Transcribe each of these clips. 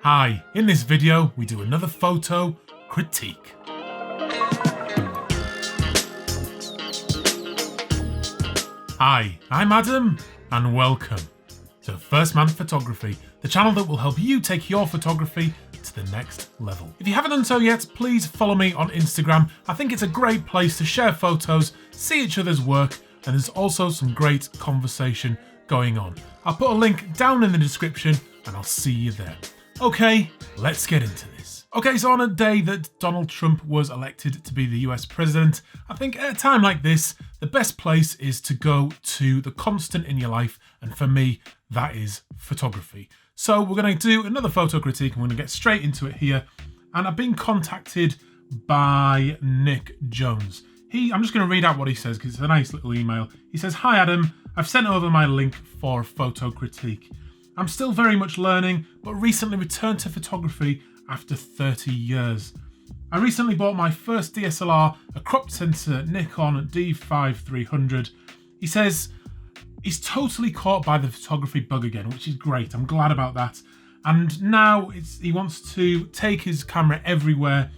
Hi, in this video we do another photo critique. Hi, I'm Adam and welcome to First Man Photography, the channel that will help you take your photography to the next level. If you haven't done so yet, please follow me on Instagram. I think it's a great place to share photos, see each other's work, and there's also some great conversation going on. I'll put a link down in the description and I'll see you there. Okay, let's get into this. Okay, so on a day that Donald Trump was elected to be the US president, I think at a time like this, the best place is to go to the constant in your life, and for me, that is photography. So we're going to do another photo critique and we're going to get straight into it here. And I've been contacted by Nick Jones. I'm just going to read out what he says because it's a nice little email. He says, "Hi Adam, I've sent over my link for a photo critique. I'm still very much learning, but recently returned to photography after 30 years. I recently bought my first DSLR, a crop sensor Nikon D5300. He says he's totally caught by the photography bug again, which is great. I'm glad about that. And now he wants to take his camera everywhere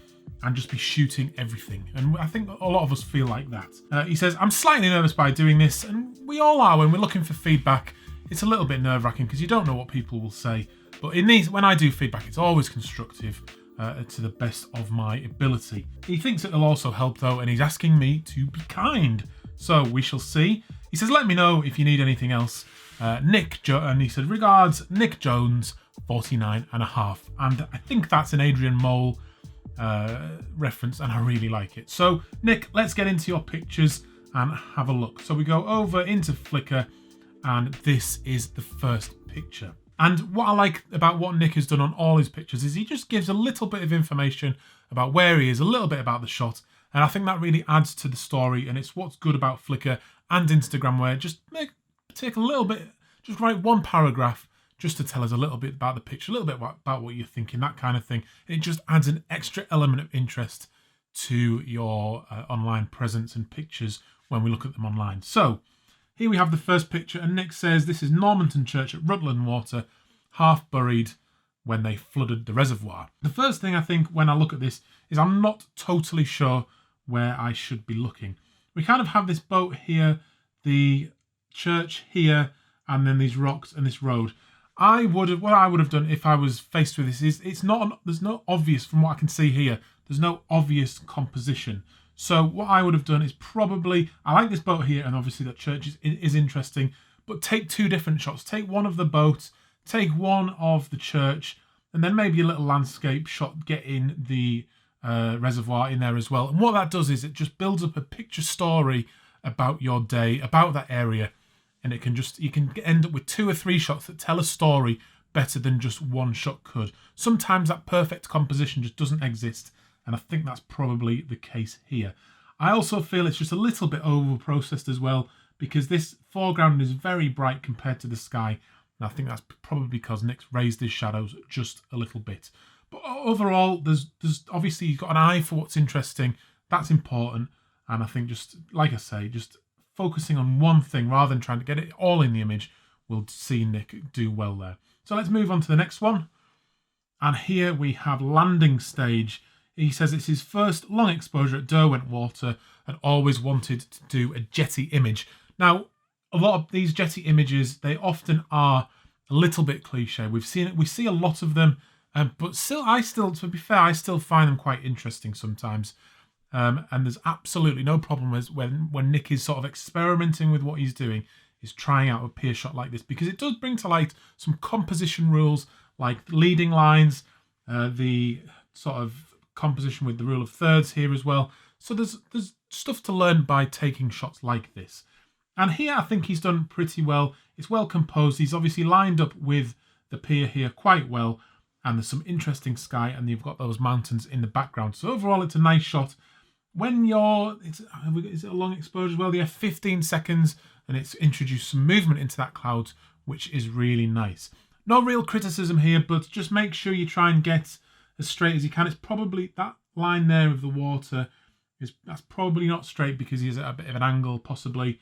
and just be shooting everything. And I think a lot of us feel like that. He says, I'm slightly nervous by doing this, and we all are when we're looking for feedback. It's a little bit nerve-wracking because you don't know what people will say. But when I do feedback, it's always constructive to the best of my ability. He thinks it'll also help though, and he's asking me to be kind. So we shall see. He says, let me know if you need anything else. And he said, regards, Nick Jones, 49 and a half. And I think that's an Adrian Mole reference, and I really like it. So Nick, let's get into your pictures and have a look. So we go over into Flickr, and this is the first picture. And what I like about what Nick has done on all his pictures is he just gives a little bit of information about where he is, a little bit about the shot, and I think that really adds to the story, and it's what's good about Flickr and Instagram, where just take a little bit, just write one paragraph just to tell us a little bit about the picture, a little bit about what you're thinking, that kind of thing. And it just adds an extra element of interest to your online presence and pictures when we look at them online. So here we have the first picture, and Nick says this is Normanton Church at Rutland Water, half buried when they flooded the reservoir. The first thing I think when I look at this is I'm not totally sure where I should be looking. We kind of have this boat here, the church here, and then these rocks and this road. What I would have done if I was faced with this is there's no obvious, from what I can see here, there's no obvious composition. So what I would have done is probably, I like this boat here, and obviously that church is interesting, but take two different shots. Take one of the boat, take one of the church, and then maybe a little landscape shot, get in the reservoir in there as well. And what that does is it just builds up a picture story about your day, about that area, and you can end up with 2 or 3 shots that tell a story better than just one shot could. Sometimes that perfect composition just doesn't exist, and I think that's probably the case here. I also feel it's just a little bit over-processed as well, because this foreground is very bright compared to the sky, and I think that's probably because Nick's raised his shadows just a little bit. But overall, there's obviously you've got an eye for what's interesting. That's important, and I think just, like I say, just focusing on one thing rather than trying to get it all in the image will see Nick do well there. So let's move on to the next one. And here we have landing stage. He says it's his first long exposure at Derwent Water and always wanted to do a jetty image. Now, a lot of these jetty images, they often are a little bit cliche. We see a lot of them, but to be fair, I still find them quite interesting sometimes. And there's absolutely no problem when Nick is sort of experimenting with what he's doing, is trying out a pier shot like this, because it does bring to light some composition rules like leading lines, the sort of composition with the rule of thirds here as well. So there's stuff to learn by taking shots like this. And here I think he's done pretty well. It's well composed. He's obviously lined up with the pier here quite well, and there's some interesting sky, and you've got those mountains in the background. So overall, it's a nice shot. When is it a long exposure as well? Yeah, 15 seconds, and it's introduced some movement into that cloud, which is really nice. No real criticism here, but just make sure you try and get as straight as you can. It's probably that line there of the water that's probably not straight because he's at a bit of an angle, possibly,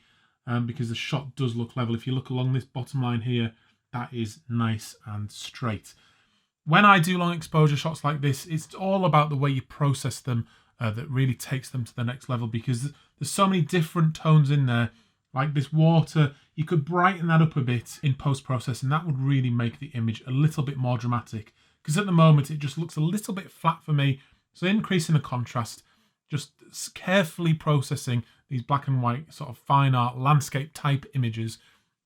because the shot does look level. If you look along this bottom line here, that is nice and straight. When I do long exposure shots like this, it's all about the way you process them that really takes them to the next level, because there's so many different tones in there. Like this water, you could brighten that up a bit in post-processing. That would really make the image a little bit more dramatic, because at the moment it just looks a little bit flat for me. So increasing the contrast, just carefully processing these black and white sort of fine art landscape type images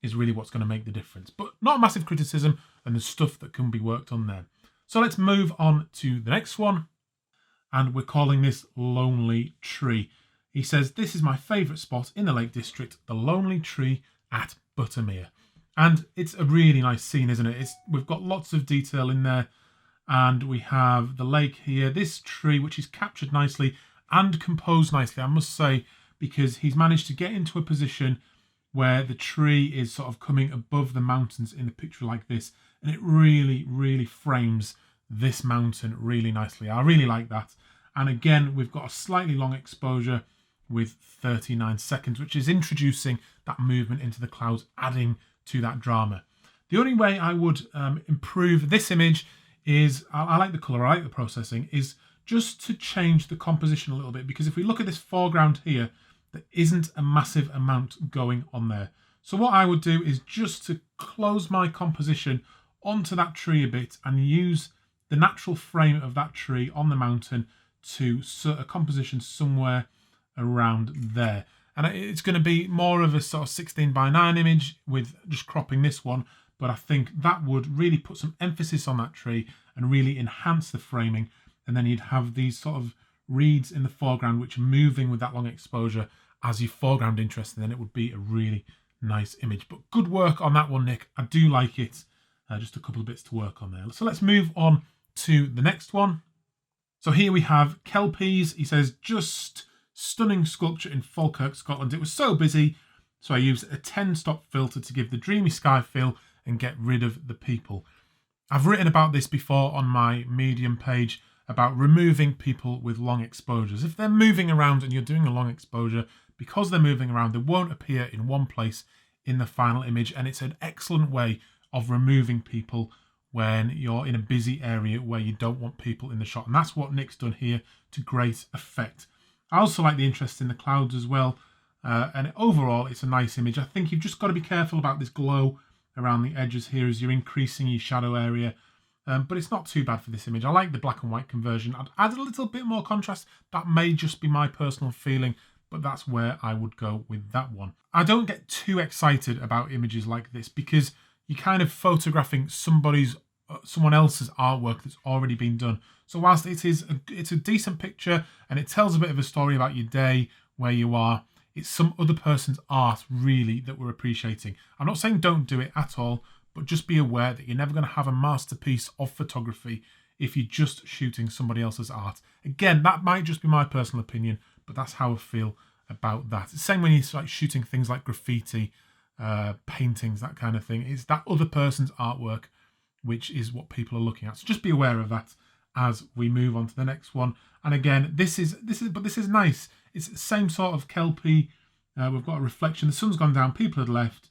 is really what's going to make the difference. But not a massive criticism, and there's stuff that can be worked on there. So let's move on to the next one. And we're calling this Lonely Tree. He says, this is my favourite spot in the Lake District, the Lonely Tree at Buttermere. And it's a really nice scene, isn't it? We've got lots of detail in there. And we have the lake here, this tree, which is captured nicely and composed nicely, I must say, because he's managed to get into a position where the tree is sort of coming above the mountains in a picture like this. And it really, really frames this mountain really nicely. I really like that. And again, we've got a slightly long exposure with 39 seconds, which is introducing that movement into the clouds, adding to that drama. The only way I would improve this image is, I like the colour, I like the processing, is just to change the composition a little bit, because if we look at this foreground here, there isn't a massive amount going on there. So what I would do is just to close my composition onto that tree a bit and use the natural frame of that tree on the mountain to insert a composition somewhere around there. And it's going to be more of a sort of 16:9 image with just cropping this one, but I think that would really put some emphasis on that tree and really enhance the framing. And then you'd have these sort of reeds in the foreground which are moving with that long exposure as your foreground interest, and then it would be a really nice image. But good work on that one, Nick. I do like it. Just a couple of bits to work on there. So let's move on to the next one. So here we have Kelpies. He says, just stunning sculpture in Falkirk, Scotland. It was so busy, so I used a 10-stop filter to give the dreamy sky feel and get rid of the people. I've written about this before on my Medium page about removing people with long exposures. If they're moving around and you're doing a long exposure, because they're moving around, they won't appear in one place in the final image, and it's an excellent way of removing people when you're in a busy area where you don't want people in the shot. And that's what Nick's done here to great effect. I also like the interest in the clouds as well. And overall, it's a nice image. I think you've just got to be careful about this glow around the edges here as you're increasing your shadow area. But it's not too bad for this image. I like the black and white conversion. I'd add a little bit more contrast. That may just be my personal feeling, but that's where I would go with that one. I don't get too excited about images like this because you're kind of photographing someone else's artwork that's already been done. So whilst it's a decent picture and it tells a bit of a story about your day, where you are, it's some other person's art really that we're appreciating. I'm not saying don't do it at all, but just be aware that you're never going to have a masterpiece of photography if you're just shooting somebody else's art. Again, that might just be my personal opinion, but that's how I feel about that. It's the same when you're like shooting things like graffiti, paintings, that kind of thing. It's that other person's artwork which is what people are looking at. So just be aware of that as we move on to the next one. And again, this is nice. It's the same sort of Kelpie. We've got a reflection. The sun's gone down, people had left,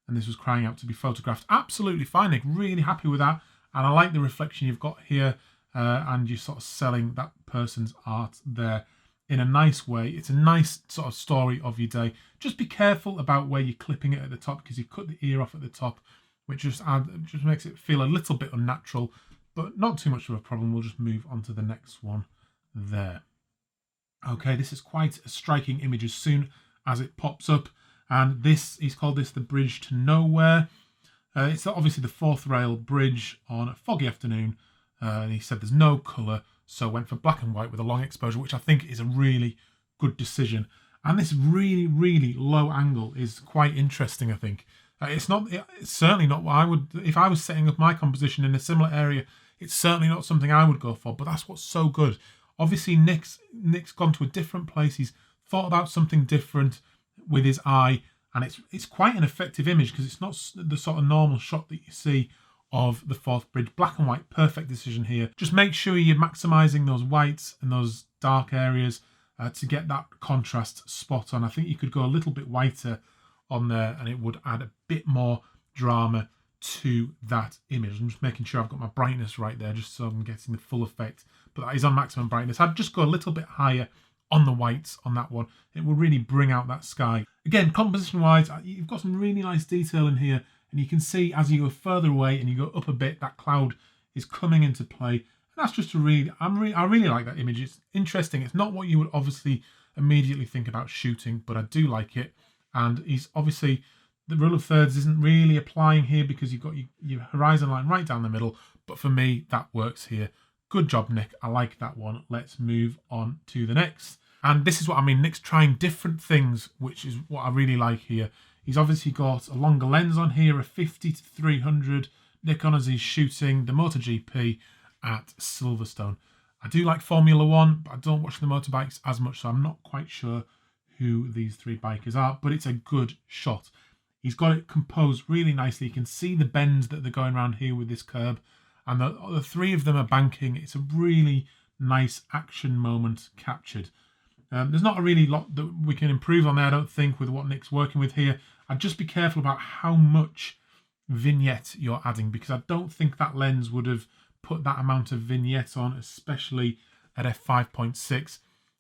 and this was crying out to be photographed. Absolutely fine, Nick. Really happy with that. And I like the reflection you've got here, and you're sort of selling that person's art there in a nice way. It's a nice sort of story of your day. Just be careful about where you're clipping it at the top, because you cut the ear off at the top, which just makes it feel a little bit unnatural, but not too much of a problem. We'll just move on to the next one there. Okay, this is quite a striking image as soon as it pops up, and he's called this the bridge to nowhere. It's obviously the fourth rail bridge on a foggy afternoon, and he said there's no colour, so went for black and white with a long exposure, which I think is a really good decision. And this really, really low angle is quite interesting, I think. It's certainly not what I would, if I was setting up my composition in a similar area, it's certainly not something I would go for, but that's what's so good. Obviously, Nick's gone to a different place. He's thought about something different with his eye, and it's quite an effective image because it's not the sort of normal shot that you see of the fourth bridge. Black and white, perfect decision here. Just make sure you're maximising those whites and those dark areas to get that contrast spot on. I think you could go a little bit whiter on there and it would add a bit more drama to that image. I'm just making sure I've got my brightness right there, just so I'm getting the full effect. But that is on maximum brightness. I'd just go a little bit higher on the whites on that one. It will really bring out that sky. Again, composition wise, you've got some really nice detail in here, and you can see as you go further away and you go up a bit, that cloud is coming into play. And that's just I really like that image. It's interesting. It's not what you would obviously immediately think about shooting, but I do like it. And he's obviously, the rule of thirds isn't really applying here because you've got your horizon line right down the middle. But for me, that works here. Good job, Nick. I like that one. Let's move on to the next. And this is what I mean. Nick's trying different things, which is what I really like here. He's obviously got a longer lens on here, a 50 to 300 Nikon as he's shooting the MotoGP at Silverstone. I do like Formula One, but I don't watch the motorbikes as much, so I'm not quite sure who these three bikers are, but it's a good shot. He's got it composed really nicely. You can see the bends that they're going around here with this curb, and the three of them are banking. It's a really nice action moment captured. There's not a really lot that we can improve on there, I don't think, with what Nick's working with here. I'd just be careful about how much vignette you're adding, because I don't think that lens would have put that amount of vignette on, especially at f5.6.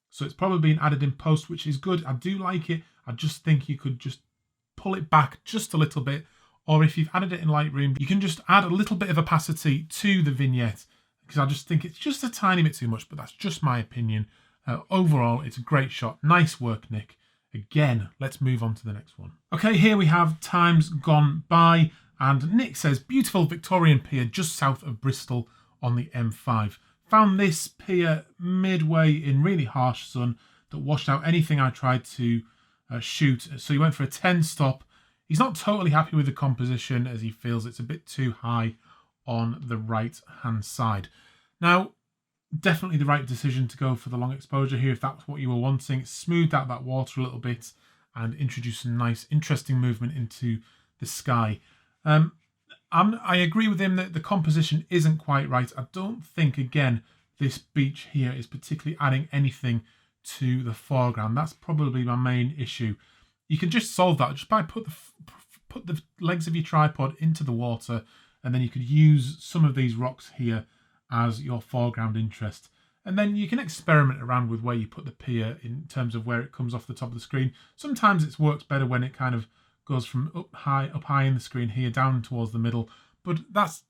So it's probably been added in post, which is good. I do like it. I just think you could just pull it back just a little bit, or if you've added it in Lightroom, you can just add a little bit of opacity to the vignette, because I just think it's just a tiny bit too much, but that's just my opinion. Overall, it's a great shot. Nice work, Nick. Again, let's move on to the next one. Okay, here we have Times Gone By, and Nick says, beautiful Victorian pier just south of Bristol on the M5. Found this pier midway in really harsh sun that washed out anything I tried to shoot, so he went for a 10 stop. He's not totally happy with the composition, as he feels it's a bit too high on the right hand side. Now, definitely the right decision to go for the long exposure here if that's what you were wanting. Smoothed out that water a little bit and introduced some nice interesting movement into the sky. I agree with him that the composition isn't quite right. I don't think, again, this beach here is particularly adding anything to the foreground. That's probably my main issue. You can just solve that just by put the legs of your tripod into the water, and then you could use some of these rocks here as your foreground interest. And then you can experiment around with where you put the pier in terms of where it comes off the top of the screen. Sometimes it works better when it kind of goes from up high in the screen here down towards the middle. But that's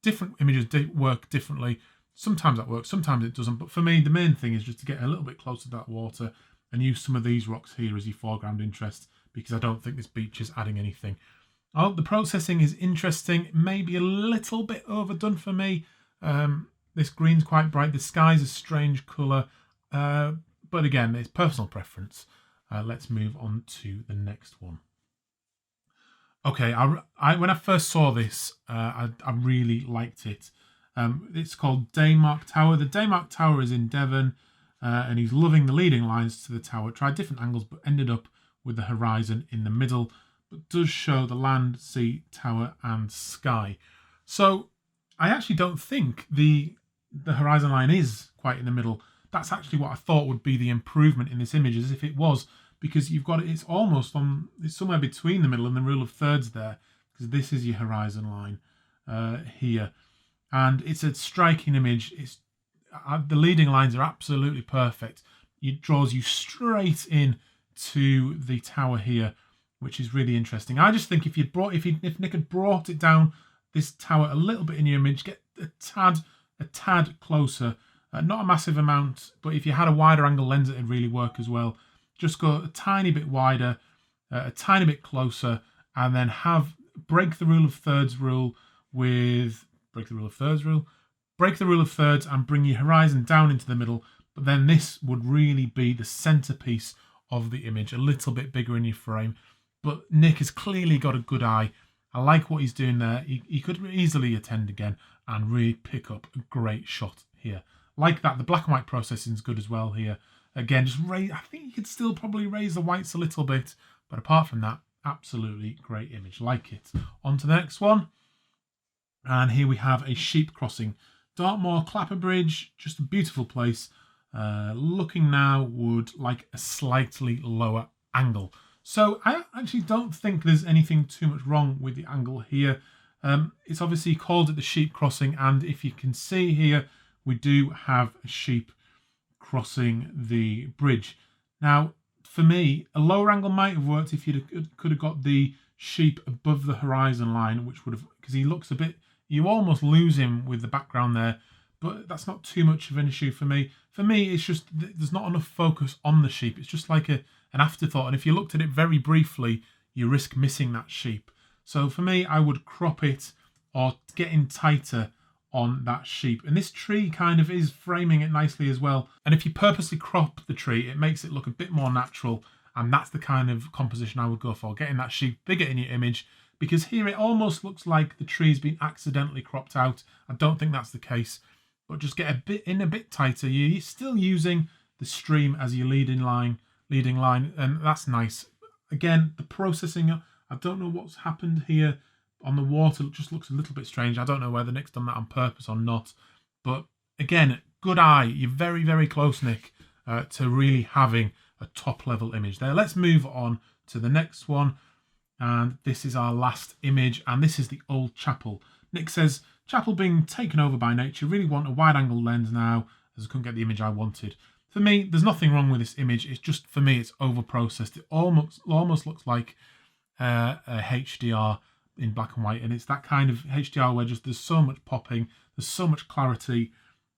different images work differently. Sometimes that works, sometimes it doesn't. But for me, the main thing is just to get a little bit closer to that water and use some of these rocks here as your foreground interest, because I don't think this beach is adding anything. Oh, the processing is interesting, maybe a little bit overdone for me. This green's quite bright. The sky's a strange colour. But again, it's personal preference. Let's move on to the next one. Okay, when I first saw this, I really liked it. It's called Daymark Tower. The Daymark Tower is in Devon, and he's loving the leading lines to the tower. Tried different angles, but ended up with the horizon in the middle, but does show the land, sea, tower, and sky. So I actually don't think the horizon line is quite in the middle. That's actually what I thought would be the improvement in this image, as if it was, because you've got it's almost it's somewhere between the middle and the rule of thirds there, because this is your horizon line here, and it's a striking image. It's the leading lines are absolutely perfect. It draws you straight in to the tower here, which is really interesting. I just think if Nick had brought it down this tower a little bit in your image, get a tad closer, not a massive amount, but if you had a wider angle lens, it'd really work as well. Just go a tiny bit wider, a tiny bit closer, and then break the rule of thirds and bring your horizon down into the middle. But then this would really be the centerpiece of the image, a little bit bigger in your frame. But Nick has clearly got a good eye. I like what he's doing there. He could easily attend again and really pick up a great shot here. Like that, the black and white processing is good as well here. Again, I think you could still probably raise the whites a little bit, but apart from that, absolutely great image. Like it. On to the next one. And here we have a sheep crossing. Dartmoor Clapper Bridge, just a beautiful place. Looking now would like a slightly lower angle. So I actually don't think there's anything too much wrong with the angle here. It's obviously called it the sheep crossing, and if you can see here, we do have a sheep crossing the bridge. Now, for me, a lower angle might have worked if you could have got the sheep above the horizon line, which would have, because he looks a bit, you almost lose him with the background there, but that's not too much of an issue for me. For me, it's just there's not enough focus on the sheep. It's just like an afterthought, and if you looked at it very briefly, you risk missing that sheep. So for me, I would crop it or get in tighter on that sheep. And this tree kind of is framing it nicely as well. And if you purposely crop the tree, it makes it look a bit more natural. And that's the kind of composition I would go for, getting that sheep bigger in your image, because here it almost looks like the tree's been accidentally cropped out. I don't think that's the case, but just get a bit tighter. You're still using the stream as your leading line, and that's nice. Again, the processing, I don't know what's happened here on the water. It just looks a little bit strange. I don't know whether Nick's done that on purpose or not. But again, good eye. You're very, very close, Nick, to really having a top level image there. Let's move on to the next one. And this is our last image. And this is the old chapel. Nick says, chapel being taken over by nature. Really want a wide angle lens now, as I couldn't get the image I wanted. For me, there's nothing wrong with this image. It's just, for me, it's over processed. It almost looks like a HDR in black and white, and it's that kind of HDR where just there's so much popping, there's so much clarity,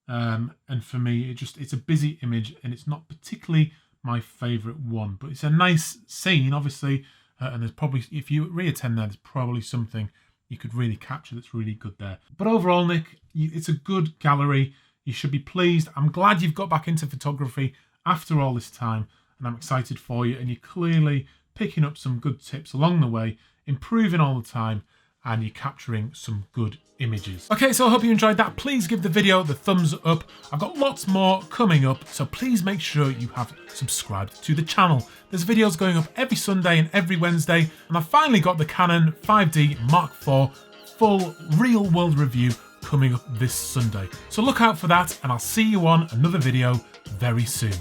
and for me it's a busy image, and it's not particularly my favorite one, but it's a nice scene, obviously, and there's probably, if you reattend there's probably something you could really capture that's really good there. But overall, Nick, it's a good gallery. You should be pleased. I'm glad you've got back into photography after all this time, and I'm excited for you, and you're clearly picking up some good tips along the way, improving all the time, and you're capturing some good images. Okay, so I hope you enjoyed that. Please give the video the thumbs up. I've got lots more coming up, so please make sure you have subscribed to the channel. There's videos going up every Sunday and every Wednesday, and I've finally got the Canon 5D Mark IV full real world review coming up this Sunday. So look out for that, and I'll see you on another video very soon.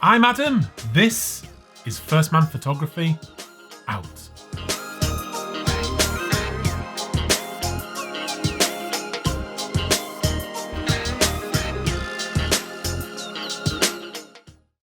I'm Adam. This is First Man Photography, out.